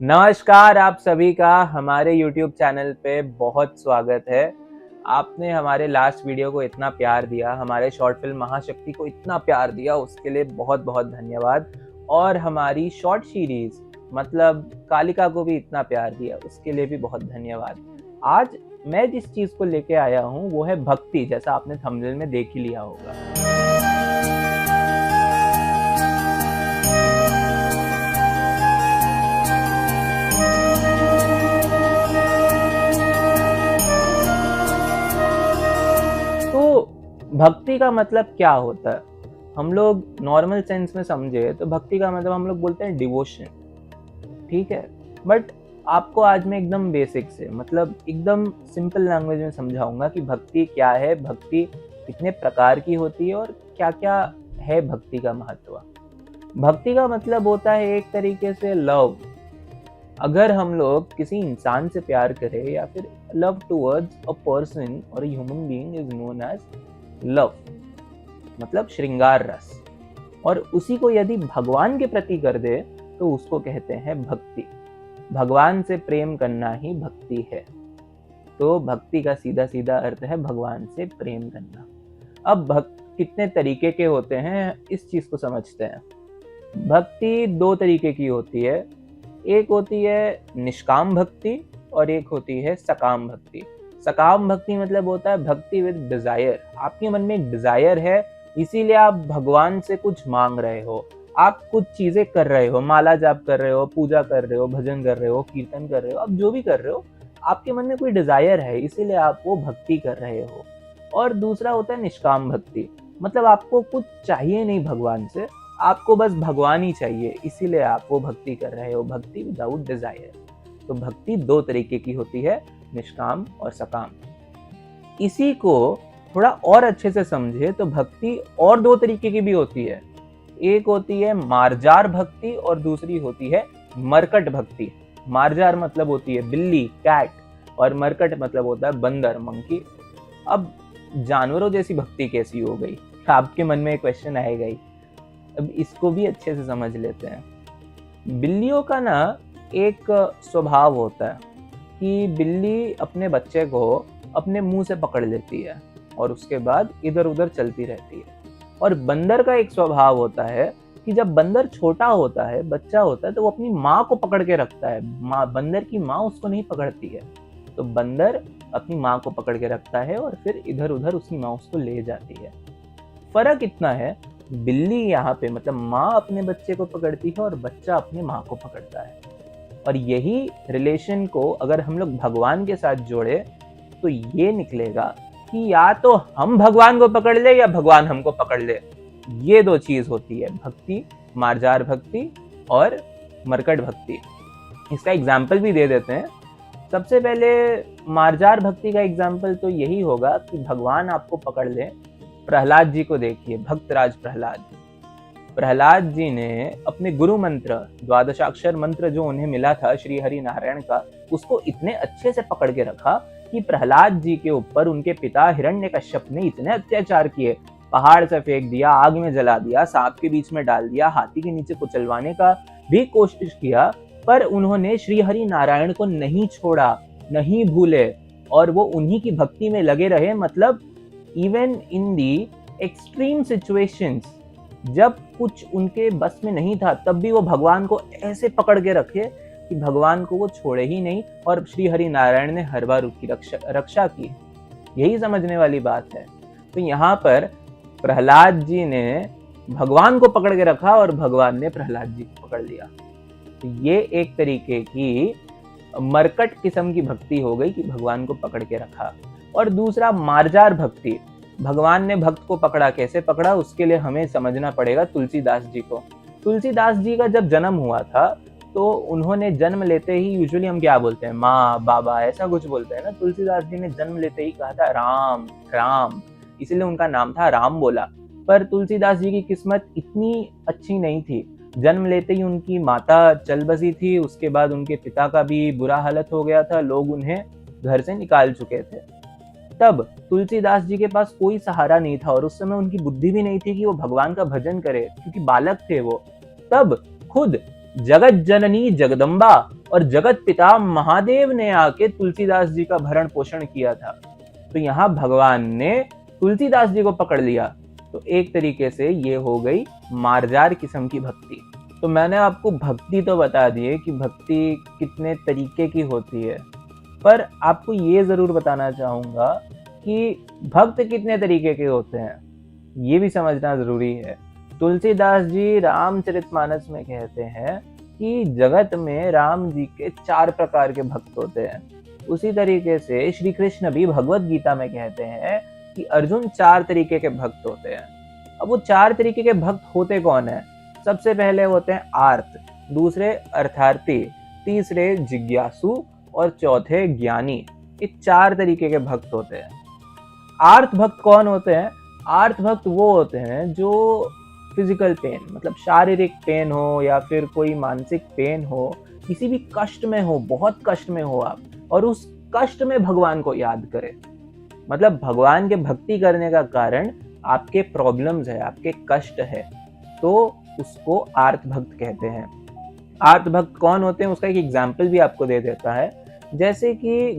नमस्कार, आप सभी का हमारे YouTube चैनल पे बहुत स्वागत है। आपने हमारे लास्ट वीडियो को इतना प्यार दिया, हमारे शॉर्ट फिल्म महाशक्ति को इतना प्यार दिया, उसके लिए बहुत-बहुत धन्यवाद। और हमारी शॉर्ट सीरीज़ मतलब कालिका को भी इतना प्यार दिया, उसके लिए भी बहुत धन्यवाद। आज मैं जिस चीज़ को लेके आया हूँ, वो है भक्ति, जैसा आपने थंबनेल में देख ही लिया होगा। तो भक्ति का मतलब क्या होता है? हम लोग नॉर्मल सेंस में समझे तो भक्ति का मतलब हम लोग बोलते हैं डिवोशन, ठीक है? बट आपको आज मैं एकदम बेसिक से मतलब एकदम सिंपल लैंग्वेज में समझाऊंगा कि भक्ति क्या है, भक्ति कितने प्रकार की होती है और क्या-क्या है भक्ति का महत्व। भक्ति का मतलब होता है एक तरीके से लव। अगर हम लोग किसी इंसान से प्यार करें या फिर लव टुवर्ड्स अ पर्सन और human being is known as love, मतलब श्रृंगार रस, और उसी को यदि भगवान के प्रति कर दे तो उसको कहते हैं भक्ति। भगवान से प्रेम करना ही भक्ति है। तो भक्ति का सीधा सीधा अर्थ है भगवान से प्रेम करना। अब भक्त कितने तरीके के होते हैं इस चीज को समझते हैं। भक्ति दो तरीके की होती है, एक होती है निष्काम भक्ति और एक होती है सकाम भक्ति। सकाम भक्ति मतलब होता है भक्ति विद डिजायर। आपके मन में एक डिजायर है, इसीलिए आप भगवान से कुछ मांग रहे हो, आप कुछ चीजें कर रहे हो, माला जाप कर रहे हो, पूजा कर रहे हो, भजन कर रहे हो, कीर्तन कर रहे हो, आप जो भी कर रहे हो, आपके मन में कोई डिजायर है, इसीलिए आप वो भक्ति कर रहे हो। और दूसरा होता है निष्काम भक्ति, मतलब आपको कुछ चाहिए नहीं भगवान से, आपको बस भगवान ही चाहिए, इसीलिए आप वो भक्ति कर रहे हो, भक्ति विदाउट डिजायर। तो भक्ति दो तरीके की होती है, निष्काम और सकाम। इसी को थोड़ा और अच्छे से समझे तो भक्ति और दो तरीके की भी होती है। एक होती है मार्जार भक्ति और दूसरी होती है मरकट भक्ति। मार्जार मतलब होती है बिल्ली, कैट, और मरकट मतलब होता है बंदर, मंकी। अब जानवरों जैसी भक्ति कैसी हो गई, आपके मन में एक क्वेश्चन आएगा ही। अब इसको भी अच्छे से समझ लेते हैं। बिल्लियों का ना एक स्वभाव होता है कि बिल्ली अपने बच्चे को अपने मुंह से पकड़ लेती है और उसके बाद इधर उधर चलती रहती है। और बंदर का एक स्वभाव होता है कि जब बंदर छोटा होता है, बच्चा होता है, तो वो अपनी माँ को पकड़ के रखता है। बंदर की माँ उसको नहीं पकड़ती है, तो बंदर अपनी माँ को पकड़ के रखता है और फिर इधर उधर उसकी माँ उसको ले जाती है। फर्क इतना है, बिल्ली यहाँ पे मतलब माँ अपने बच्चे को पकड़ती है और बच्चा अपने माँ को पकड़ता है। और यही रिलेशन को अगर हम लोग भगवान के साथ जोड़े तो ये निकलेगा कि या तो हम भगवान को पकड़ ले या भगवान हमको पकड़ ले। ये दो चीज होती है भक्ति, मार्जार भक्ति और मरकट भक्ति। इसका एग्जाम्पल भी दे देते हैं। सबसे पहले मार्जार भक्ति का एग्जाम्पल तो यही होगा कि भगवान आपको पकड़ ले। प्रहलाद जी को देखिए, भक्तराज प्रहलाद। प्रहलाद जी ने अपने गुरु मंत्र, द्वादशाक्षर मंत्र जो उन्हें मिला था श्री हरि नारायण का, उसको इतने अच्छे से पकड़ के रखा कि प्रहलाद जी के ऊपर उनके पिता हिरण्यकश्यप ने इतने अत्याचार किए, पहाड़ से फेंक दिया, आग में जला दिया, सांप के बीच में डाल दिया, हाथी के नीचे कुचलवाने का भी कोशिश किया, पर उन्होंने श्री हरि नारायण को नहीं छोड़ा, नहीं भूले, और वो उन्हीं की भक्ति में लगे रहे। मतलब even in the extreme situations, जब कुछ उनके बस में नहीं था, तब भी वो भगवान को ऐसे पकड़ के रखे कि भगवान को वो छोड़े ही नहीं, और श्री हरि नारायण ने हर बार उसकी रक्षा की। यही समझने वाली बात है। तो यहाँ पर प्रहलाद जी ने भगवान को पकड़ के रखा और भगवान ने प्रहलाद जी को पकड़ लिया। तो ये एक तरीके की मरकट किस्म की भक्ति हो गई कि भगवान को पकड़ के रखा। और दूसरा मार्जार भक्ति, भगवान ने भक्त को पकड़ा, कैसे पकड़ा उसके लिए हमें समझना पड़ेगा तुलसीदास जी को। तुलसीदास जी का जब जन्म हुआ था तो उन्होंने जन्म लेते ही, यूजुअली हम क्या बोलते हैं, माँ बाबा ऐसा कुछ बोलते हैं ना, तुलसीदास जी ने जन्म लेते ही कहा था राम राम, इसीलिए उनका नाम था राम बोला। पर तुलसीदास जी की किस्मत इतनी अच्छी नहीं थी। जन्म लेते ही उनकी माता चल बसी थी, उसके बाद उनके पिता का भी बुरा हालत हो गया था, लोग उन्हें घर से निकाल चुके थे। तब तुलसीदास जी के पास कोई सहारा नहीं था और उस समय उनकी बुद्धि भी नहीं थी कि वो भगवान का भजन करे, क्योंकि बालक थे वो। तब खुद जगत जननी जगदम्बा और जगत पिता महादेव ने आके तुलसीदास जी का भरण पोषण किया था। तो यहाँ भगवान ने तुलसीदास जी को पकड़ लिया। तो एक तरीके से ये हो गई मार्जार किस्म की भक्ति। तो मैंने आपको भक्ति तो बता दी है कि भक्ति कितने तरीके की होती है, पर आपको ये जरूर बताना चाहूंगा कि भक्त कितने तरीके के होते हैं, ये भी समझना जरूरी है। तुलसीदास जी रामचरितमानस में कहते हैं कि जगत में राम जी के 4 प्रकार के भक्त होते हैं। उसी तरीके से श्री कृष्ण भी भगवत गीता में कहते हैं कि अर्जुन 4 तरीके के भक्त होते हैं। अब वो 4 तरीके के भक्त होते कौन है? सबसे पहले होते हैं आर्त, दूसरे अर्थार्थी, तीसरे जिज्ञासु और चौथे ज्ञानी। ये 4 तरीके के भक्त होते हैं। आर्त भक्त कौन होते हैं? आर्त भक्त वो होते हैं जो फिजिकल पेन, मतलब शारीरिक पेन हो या फिर कोई मानसिक पेन हो, किसी भी कष्ट में हो, बहुत कष्ट में हो आप, और उस कष्ट में भगवान को याद करें। मतलब भगवान के भक्ति करने का कारण आपके प्रॉब्लम्स है, आपके कष्ट है, तो उसको आर्त भक्त कहते हैं। आर्त भक्त कौन होते हैं उसका एक एग्जाम्पल भी आपको दे देता है। जैसे कि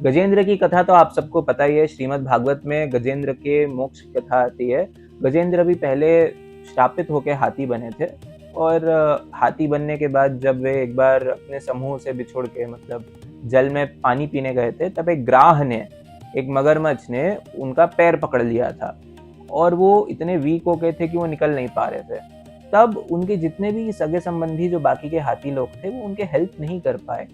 गजेंद्र की कथा तो आप सबको पता ही है। श्रीमद् भागवत में गजेंद्र के मोक्ष की कथा आती है। गजेंद्र भी पहले श्रापित होकर हाथी बने थे, और हाथी बनने के बाद जब वे एक बार अपने समूह से बिछुड़ के मतलब जल में पानी पीने गए थे, तब एक ग्राह ने, एक मगरमच्छ ने उनका पैर पकड़ लिया था, और वो इतने वीक हो गए थे कि वो निकल नहीं पा रहे थे। तब उनके जितने भी सगे संबंधी जो बाकी के हाथी लोग थे वो उनके हेल्प नहीं कर पाए।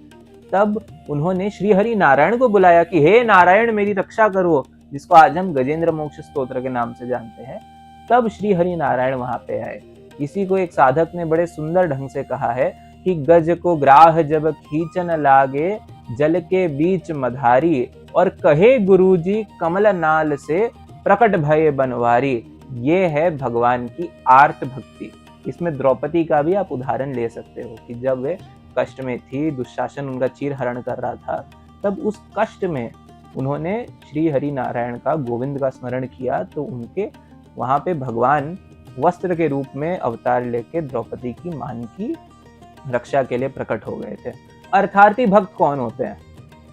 तब उन्होंने श्री हरि नारायण को बुलाया कि हे नारायण मेरी रक्षा करो, जिसको आज हम गजेंद्र मोक्ष स्तोत्र के नाम से जानते हैं। तब श्री हरि नारायण वहां पे आए। इसी को एक साधक ने बड़े सुंदर ढंग से कहा है कि गज को ग्राह जब खींचन लागे, जल के बीच मधारी, और कहे गुरुजी कमल नाल से प्रकट भय बनवारी। ये है भगवान की आर्त भक्ति। इसमें द्रौपदी का भी आप उदाहरण ले सकते हो कि जब वे कष्ट में थी, दुशासन उनका चीर हरण कर रहा था, तब उस कष्ट में उन्होंने श्री हरि नारायण का, गोविंद का स्मरण किया, तो उनके वहां पे भगवान वस्त्र के रूप में अवतार लेके द्रौपदी की मान की रक्षा के लिए प्रकट हो गए थे। अर्थार्थी भक्त कौन होते हैं?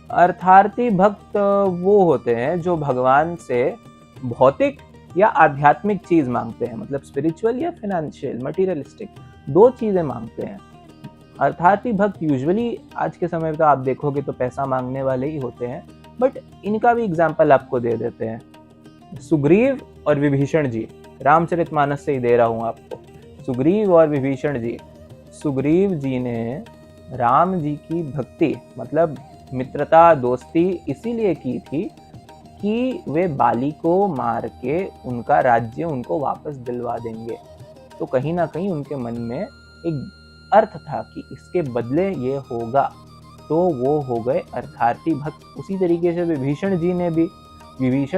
अर्थार्थी भक्त वो होते हैं जो भगवान से भौतिक या आध्यात्मिक चीज मांगते हैं, मतलब स्पिरिचुअल या फाइनेंशियल, मटेरियलिस्टिक, 2 चीजें मांगते हैं। अर्थार्थी भक्त यूजुअली आज के समय में तो आप देखोगे तो पैसा मांगने वाले ही होते हैं, बट इनका भी एग्जाम्पल आपको दे देते हैं। सुग्रीव और विभीषण जी, रामचरितमानस से ही दे रहा हूं आपको। सुग्रीव और विभीषण जी, सुग्रीव जी ने राम जी की भक्ति, मतलब मित्रता, दोस्ती इसीलिए की थी कि वे बाली को मार के उनका राज्य उनको वापस दिलवा देंगे। तो कहीं ना कहीं उनके मन में एक अर्थ था कि इसके बदले ये होगा, तो वो हो गए अर्थार्थी भक्त। उसी तरीके से विभीषण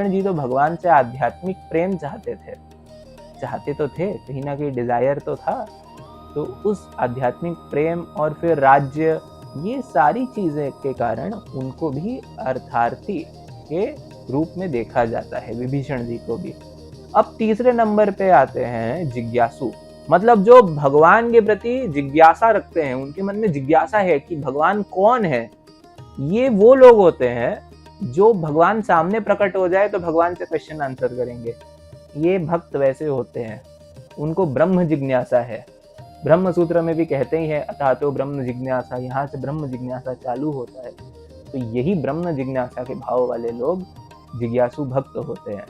जी तो भगवान से आध्यात्मिक प्रेम चाहते तो थे, कहीं ना कहीं डिजायर तो था। तो उस आध्यात्मिक प्रेम और फिर राज्य, ये सारी चीजें के कारण उनको भी अर्थार्थी के रूप में देखा जाता है, विभीषण जी को भी। अब तीसरे नंबर पे आते हैं जिज्ञासु, मतलब जो भगवान के प्रति जिज्ञासा रखते हैं, उनके मन में जिज्ञासा है कि भगवान कौन है। ये वो लोग होते हैं जो भगवान सामने प्रकट हो जाए तो भगवान से क्वेश्चन आंसर करेंगे। ये भक्त वैसे होते हैं, उनको ब्रह्म जिज्ञासा है। ब्रह्म सूत्र में भी कहते ही है अतः तो ब्रह्म जिज्ञासा, यहाँ से ब्रह्म जिज्ञासा चालू होता है। तो यही ब्रह्म जिज्ञासा के भाव वाले लोग जिज्ञासु भक्त होते हैं।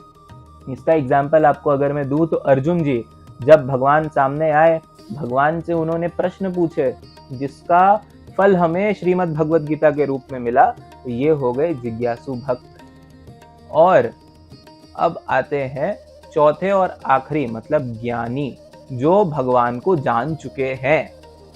इसका एग्जाम्पल आपको अगर मैं दूं तो अर्जुन जी जब भगवान सामने आए, भगवान से उन्होंने प्रश्न पूछे जिसका फल हमें श्रीमद् भगवत गीता के रूप में मिला, तो ये हो गए जिज्ञासु भक्त। और अब आते हैं चौथे और आखिरी, मतलब ज्ञानी, जो भगवान को जान चुके हैं,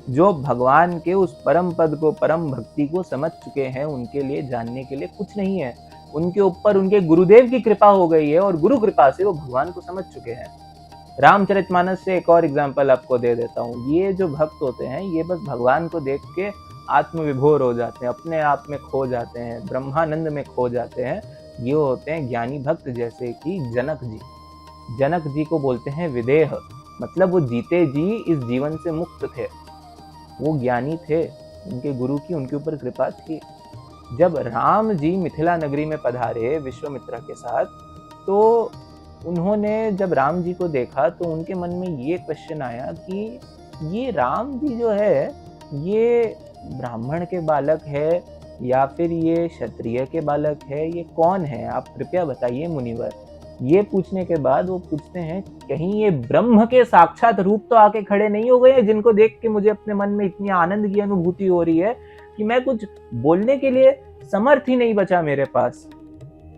जो भगवान के उस परम पद को, परम भक्ति को समझ चुके हैं। उनके लिए जानने के लिए कुछ नहीं है, उनके ऊपर उनके गुरुदेव की कृपा हो गई है और गुरु कृपा से वो भगवान को समझ चुके हैं। रामचरितमानस से एक और एग्जाम्पल आपको दे देता हूँ। ये जो भक्त होते हैं ये बस भगवान को देख के आत्मविभोर हो जाते हैं, अपने आप में खो जाते हैं, ब्रह्मानंद में खो जाते हैं। ये होते हैं ज्ञानी भक्त, जैसे कि जनक जी। जनक जी को बोलते हैं विदेह, मतलब वो जीते जी इस जीवन से मुक्त थे, वो ज्ञानी थे, उनके गुरु की उनके ऊपर कृपा थी। जब राम जी मिथिला नगरी में पधारे विश्वामित्र के साथ, तो उन्होंने जब राम जी को देखा तो उनके मन में ये क्वेश्चन आया कि ये राम जी जो है, ये ब्राह्मण के बालक है या फिर ये क्षत्रिय के बालक है, ये कौन है, आप कृपया बताइए मुनिवर। ये पूछने के बाद वो पूछते हैं, कहीं ये ब्रह्म के साक्षात रूप तो आके खड़े नहीं हो गए, जिनको देख के मुझे अपने मन में इतनी आनंद की अनुभूति हो रही है कि मैं कुछ बोलने के लिए समर्थ ही नहीं बचा मेरे पास।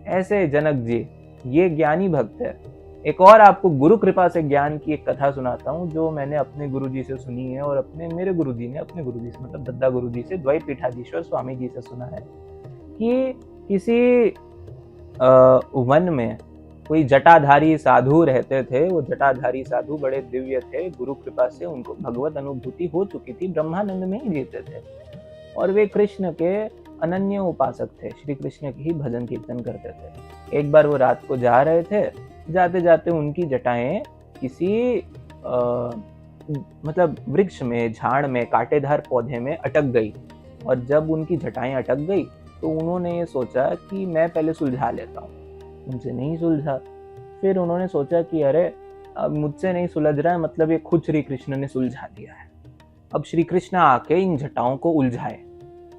ऐसे जनक जी, ये ज्ञानी भक्त है। एक और आपको गुरु कृपा से ज्ञान की एक कथा सुनाता हूँ, जो मैंने अपने गुरुजी से सुनी है और मेरे गुरुजी ने अपने गुरुजी से, मतलब दद्दा गुरुजी से, द्वैपीठाधीश्वर स्वामी जी से सुना है कि किसी वन में कोई जटाधारी साधु रहते थे। वो जटाधारी साधु बड़े दिव्य थे, गुरु कृपा से उनको भगवत अनुभूति हो चुकी थी, ब्रह्मानंद में ही जीते थे और वे कृष्ण के अनन्य उपासक थे, श्री कृष्ण की ही भजन कीर्तन करते थे। एक बार वो रात को जा रहे थे, जाते जाते उनकी जटाएं किसी मतलब वृक्ष में, झाड़ में, कांटेदार पौधे में अटक गई। और जब उनकी जटाएं अटक गई तो उन्होंने ये सोचा कि मैं पहले सुलझा लेता हूँ, उनसे नहीं सुलझा। फिर उन्होंने सोचा कि अरे अब मुझसे नहीं सुलझ रहा है, मतलब ये खुद श्री कृष्ण ने सुलझा दिया है, अब श्री कृष्ण आके इन जटाओं को उलझाए।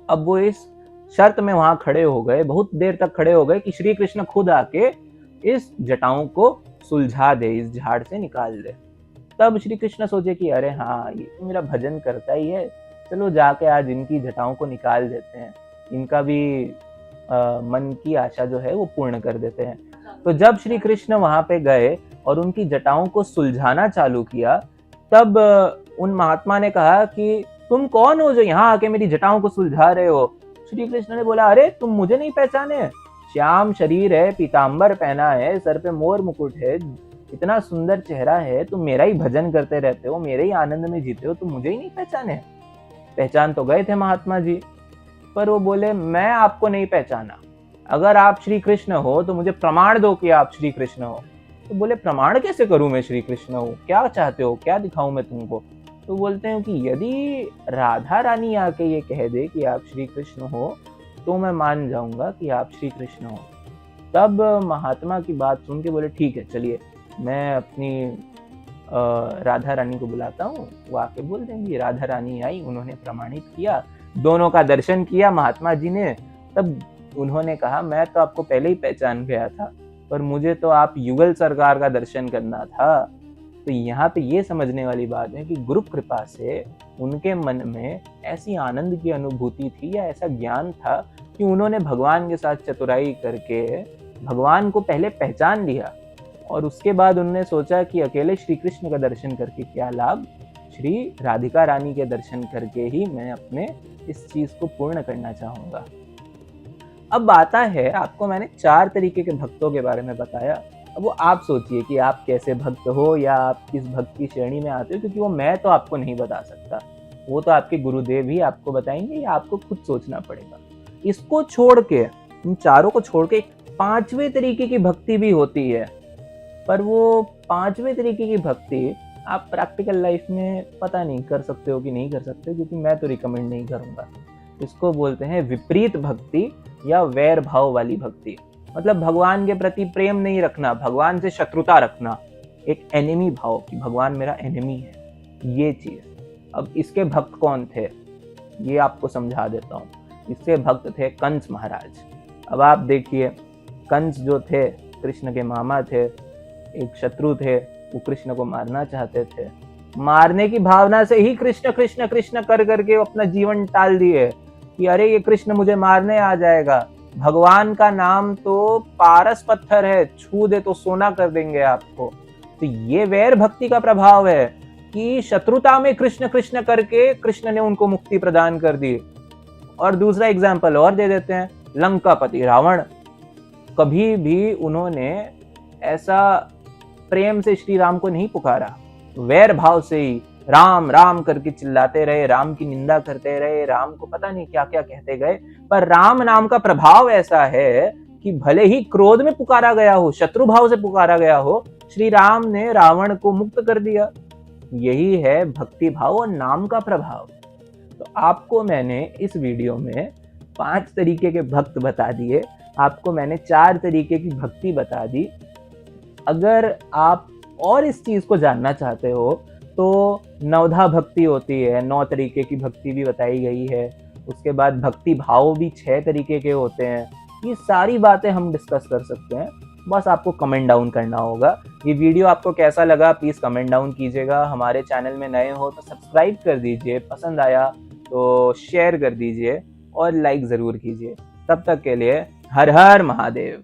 अब वो इस शर्त में वहां खड़े हो गए, बहुत देर तक खड़े हो गए कि श्री कृष्ण खुद आके इस जटाओं को सुलझा दे, इस झाड़ से निकाल दे। तब श्री कृष्ण सोचे कि अरे हाँ, ये तो मेरा भजन करता ही है, चलो जाके आज इनकी जटाओं को निकाल देते हैं, इनका भी मन की आशा जो है वो पूर्ण कर देते हैं। तो जब श्री कृष्ण वहां पे गए और उनकी जटाओं को सुलझाना चालू किया, तब उन महात्मा ने कहा कि तुम कौन हो जो यहाँ आके मेरी जटाओं को सुलझा रहे हो। श्री कृष्ण ने बोला, अरे तुम मुझे नहीं पहचाने, श्याम शरीर है, पीतांबर पहना है, सर पे मोर मुकुट है, इतना सुंदर चेहरा है, तुम मेरा ही भजन करते रहते हो, मेरे ही आनंद में जीते हो, तुम मुझे ही नहीं पहचाने। पहचान तो गए थे महात्मा जी, पर वो बोले मैं आपको नहीं पहचाना, अगर आप श्री कृष्ण हो तो मुझे प्रमाण दो कि आप श्री कृष्ण हो। तो बोले प्रमाण कैसे करूं मैं श्री कृष्ण हूँ, क्या चाहते हो, क्या दिखाऊं मैं तुमको। तो बोलते हैं कि यदि राधा रानी आके ये कह दे कि आप श्री कृष्ण हो तो मैं मान जाऊंगा कि आप श्री कृष्ण हो। तब महात्मा की बात सुन के बोले ठीक है, चलिए मैं अपनी राधा रानी को बुलाता हूँ, वो आके बोल देंगी। राधा रानी आई, उन्होंने प्रमाणित किया, दोनों का दर्शन किया महात्मा जी ने। तब उन्होंने कहा मैं तो आपको पहले ही पहचान गया था, पर मुझे तो आप युगल सरकार का दर्शन करना था। तो यहाँ पे ये समझने वाली बात है कि गुरु कृपा से उनके मन में ऐसी आनंद की अनुभूति थी या ऐसा ज्ञान था कि उन्होंने भगवान के साथ चतुराई करके भगवान को पहले पहचान लिया और उसके बाद उन्होंने सोचा कि अकेले श्री कृष्ण का दर्शन करके क्या लाभ, श्री राधिका रानी के दर्शन करके ही मैं अपने इस चीज को पूर्ण करना चाहूंगा। अब आता है, आपको मैंने 4 तरीके के भक्तों के बारे में बताया। अब वो आप सोचिए कि आप कैसे भक्त हो या आप किस भक्त की श्रेणी में आते हो, क्योंकि वो मैं तो आपको नहीं बता सकता, वो तो आपके गुरुदेव ही आपको बताएंगे या आपको खुद सोचना पड़ेगा। इसको छोड़ के, इन चारों को छोड़ के 5वें तरीके की भक्ति भी होती है, पर वो 5वें तरीके की भक्ति आप प्रैक्टिकल लाइफ में पता नहीं कर सकते हो कि नहीं कर सकते, क्योंकि मैं तो रिकमेंड नहीं करूंगा। इसको बोलते हैं विपरीत भक्ति या वैर भाव वाली भक्ति। मतलब भगवान के प्रति प्रेम नहीं रखना, भगवान से शत्रुता रखना, एक एनिमी भाव कि भगवान मेरा एनिमी है, ये चीज। अब इसके भक्त कौन थे ये आपको समझा देता हूँ। इसके भक्त थे कंस महाराज। अब आप देखिए, कंस जो थे कृष्ण के मामा थे, एक शत्रु थे, वो कृष्ण को मारना चाहते थे। मारने की भावना से ही कृष्ण कृष्ण कृष्ण कर करके अपना जीवन टाल दिए कि अरे ये कृष्ण मुझे मारने आ जाएगा। भगवान का नाम तो पारस पत्थर है, छू दे तो सोना कर देंगे आपको। तो ये वैर भक्ति का प्रभाव है कि शत्रुता में कृष्ण कृष्ण करके कृष्ण ने उनको मुक्ति प्रदान कर दी। और दूसरा एग्जाम्पल और दे देते हैं, लंकापति रावण। कभी भी उन्होंने ऐसा प्रेम से श्री राम को नहीं पुकारा, वैर भाव से ही राम राम करके चिल्लाते रहे, राम की निंदा करते रहे, राम को पता नहीं क्या क्या कहते गए। पर राम नाम का प्रभाव ऐसा है कि भले ही क्रोध में पुकारा गया हो, शत्रु भाव से पुकारा गया हो, श्री राम ने रावण को मुक्त कर दिया। यही है भक्ति भाव और नाम का प्रभाव। तो आपको मैंने इस वीडियो में 5 तरीके के भक्त बता दिए, आपको मैंने 4 तरीके की भक्ति बता दी। अगर आप और इस चीज़ को जानना चाहते हो तो नवधा भक्ति होती है, 9 तरीके की भक्ति भी बताई गई है। उसके बाद भक्ति भाव भी 6 तरीके के होते हैं। ये सारी बातें हम डिस्कस कर सकते हैं, बस आपको कमेंट डाउन करना होगा। ये वीडियो आपको कैसा लगा प्लीज़ कमेंट डाउन कीजिएगा। हमारे चैनल में नए हो तो सब्सक्राइब कर दीजिए, पसंद आया तो शेयर कर दीजिए और लाइक ज़रूर कीजिए। तब तक के लिए हर हर महादेव।